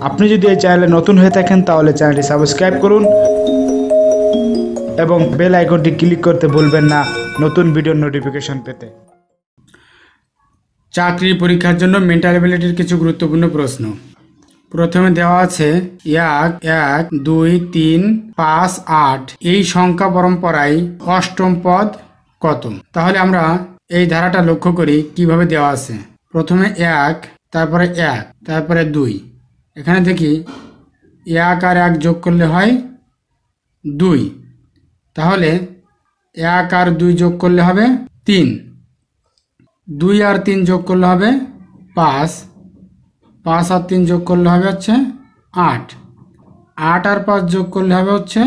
আপনি যদি এই চ্যানেলে নতুন হয়ে থাকেন তাহলে চ্যানেলটি সাবস্ক্রাইব করুন এবং বেল আইকনটি ক্লিক করতে ভুলবেন না নতুন ভিডিওর নোটিফিকেশন পেতে। চাকরির পরীক্ষার জন্য মেন্টাল এবিলিটির কিছু গুরুত্বপূর্ণ প্রশ্ন। প্রথমে দেওয়া আছে 1, 1, 2, 3, 5, 8 এই সংখ্যা পরম্পরায় অষ্টম পদ কত? তাহলে আমরা এই ধারাটা লক্ষ্য করি কিভাবে দেওয়া আছে। প্রথমে 1, তারপরে 1, তারপরে 2। এখানে দেখি 1 আর 1 যোগ করলে হয় 2, তাহলে 1 আর 2 যোগ করলে হবে 3, 2 আর 3 যোগ করলে হবে 5, 5 আর 3 যোগ করলে হবে হচ্ছে 8, 8 আর 5 যোগ করলে হবে হচ্ছে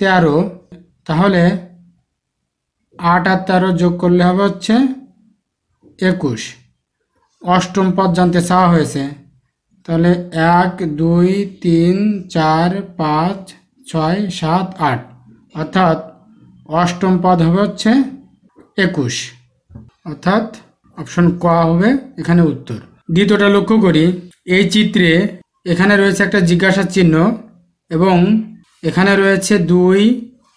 13, তাহলে 8 আর 13 যোগ করলে হবে হচ্ছে 21। অষ্টম পদ জানতে চাওয়া হয়েছে, তাহলে 1, 2, 3, 4, 5, 6, 7, 8 অর্থাৎ অষ্টম পদ হবে হচ্ছে 21, অর্থাৎ অপশন ক হবে এখানে উত্তর। দ্বিতীয়টা লক্ষ্য করি, এই চিত্রে এখানে রয়েছে একটা জিজ্ঞাসার চিহ্ন এবং এখানে রয়েছে 2,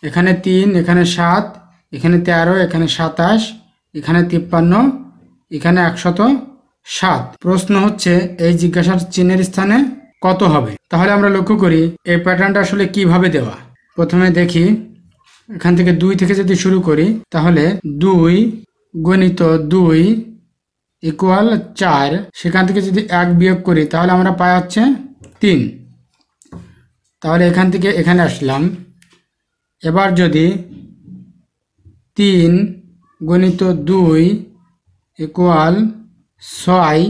এখানে 3, এখানে 7, এখানে 13, এখানে 27, এখানে 53, এখানে 107। প্রশ্ন হচ্ছে এই জিজ্ঞাসার চিহ্নের স্থানে কত হবে? তাহলে আমরা লক্ষ্য করি এই প্যাটার্নটা আসলে কিভাবে দেওয়া। প্রথমে দেখি এখান থেকে 2 থেকে যদি শুরু করি, তাহলে 2 গণিত 2 ইকুয়াল 4, সেখান থেকে যদি 1 বিয়োগ করি তাহলে আমরা পাই হচ্ছে 3, তাহলে এখান থেকে এখানে আসলাম। এবার যদি 3 গণিত 2 ইকুয়াল 6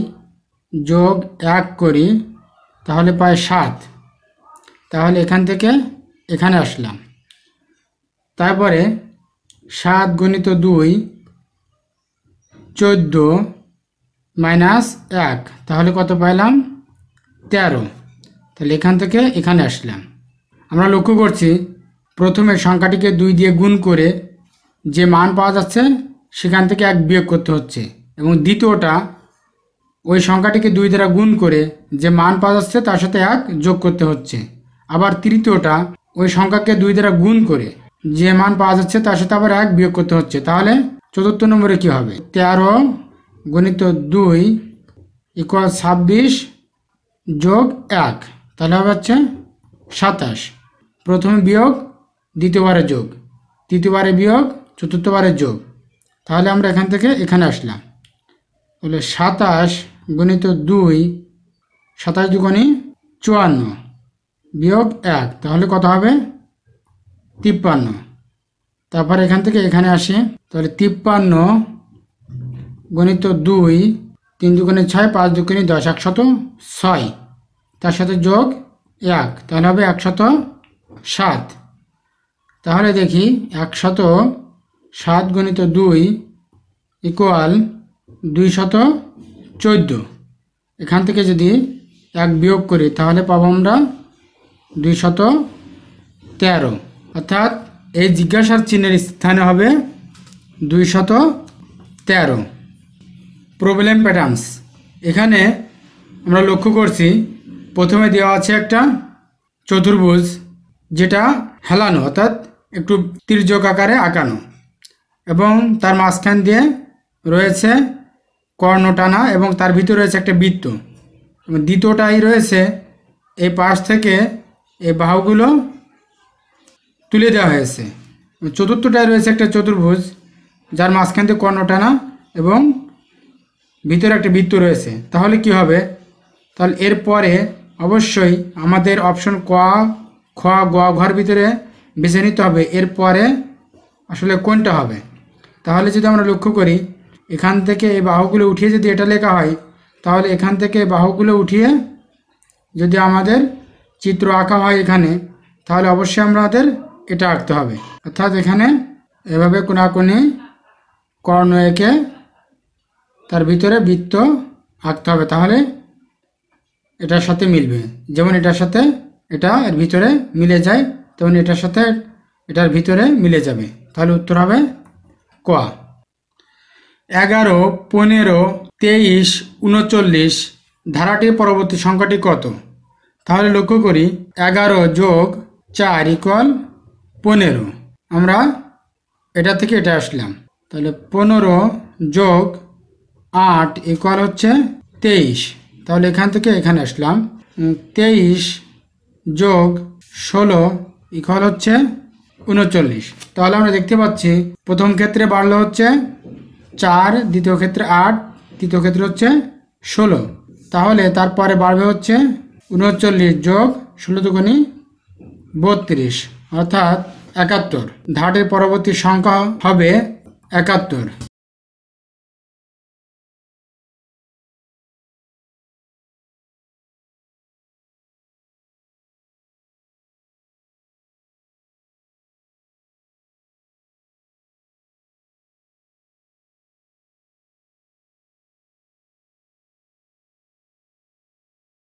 যোগ 1 করি তাহলে পাই 7, তাহলে এখান থেকে এখানে আসলাম। তারপরে 7 গণিত 2 14 মাইনাস 1, তাহলে কত পাইলাম 13, তাহলে এখান থেকে এখানে আসলাম। আমরা লক্ষ্য করছি প্রথমে সংখ্যাটিকে 2 দিয়ে গুণ করে যে মান পাওয়া যাচ্ছে সেখান থেকে 1 বিয়োগ করতে হচ্ছে, এবং দ্বিতীয়টা ওই সংখ্যাটিকে 2 দ্বারা গুণ করে যে মান পাওয়া যাচ্ছে তার সাথে 1 যোগ করতে হচ্ছে। আবার তৃতীয়টা ওই সংখ্যাকে 2 দ্বারা গুণ করে যে মান পাওয়া যাচ্ছে তার সাথে আবার 1 বিয়োগ করতে হচ্ছে। তাহলে চতুর্থ নম্বরে কি হবে? 13 গণিত 2 ইকুয়াল 26 যোগ 1, তাহলে হবে হচ্ছে 27। প্রথমে বিয়োগ, দ্বিতীয়বারে যোগ, তৃতীয়বারে বিয়োগ, চতুর্থবারে যোগ, তাহলে আমরা এখান থেকে এখানে আসলাম। তাহলে 27 গণিত 2 27 দুগুণে 54 বিয়োগ 1, তাহলে কত হবে 53। তারপর এখান থেকে এখানে আসি, তাহলে 53 গণিত 2 3 দুগুণে 6 5 দুগুণে 10 106, তার সাথে যোগ 1, তাহলে হবে 107। তাহলে দেখি 107 গণিত 2 ইকুয়াল 214, এখান থেকে যদি 1 বিয়োগ করি তাহলে পাবো আমরা 213, অর্থাৎ এই জিজ্ঞাসার চিহ্নের স্থানে হবে 213। প্রবলেম প্যাটার্নস, এখানে আমরা লক্ষ্য করছি প্রথমে দেওয়া আছে একটা চতুর্ভুজ যেটা হেলানো, অর্থাৎ একটু তির্যক আকারে আঁকানো, এবং তার মাঝখান দিয়ে রয়েছে কর্ণ টানা এবং তার ভিতরে রয়েছে একটা বৃত্ত, এবং দ্বিতীয়টাই রয়েছে এই পাশ থেকে এই বাহুগুলো তুলে দেওয়া হয়েছে। চতুর্থটায় রয়েছে একটা চতুর্ভুজ যার মাঝখান দিয়ে কর্ণ টানা এবং ভিতরে একটা বৃত্ত রয়েছে। তাহলে কি হবে? তাহলে এরপরে অবশ্যই আমাদের অপশন ক, খ, গ, ঘর ভিতরে বেছে নিতে হবে এরপরে আসলে কোনটা হবে। তাহলে যদি আমরা লক্ষ্য করি এখান থেকে এই বাহুগুলো উঠিয়ে যদি এটা লেখা হয়, তাহলে এখান থেকে বাহুগুলো উঠিয়ে যদি আমাদের চিত্র আঁকা হয় এখানে, তাহলে অবশ্যই আমাদের এটা আঁকতে হবে। অর্থাৎ এখানে এভাবে কোনাকুনি কর্ণ এঁকে তার ভিতরে বৃত্ত আঁকতে হবে, তাহলে এটার সাথে মিলবে। যেমন এটার সাথে এটা এর ভিতরে মিলে যায়, তেমন এটার সাথে এটার ভিতরে মিলে যাবে। তাহলে উত্তর হবে ক। 11, 15, 23, 39 ধারাটির পরবর্তী সংখ্যাটি কত? তাহলে লক্ষ্য করি 11 যোগ 4 ইকুয়াল 15। আমরা এটা থেকে এটা আসলাম, তাহলে 15 যোগ 8 ইকুয়াল হচ্ছে 23। তাহলে এখান থেকে এখানে আসলাম, 23 যোগ 16 ইকুয়াল হচ্ছে 39। তাহলে আমরা দেখতে পাচ্ছি প্রথম ক্ষেত্রে বাড়লো হচ্ছে 4, দ্বিতীয় ক্ষেত্রে 8, তৃতীয় ক্ষেত্রে হচ্ছে 16। তাহলে তারপরে বাড়বে হচ্ছে 39 যোগ 16 দুগুণী 32 অর্থাৎ 71। ধাটের পরবর্তী সংখ্যা হবে 71।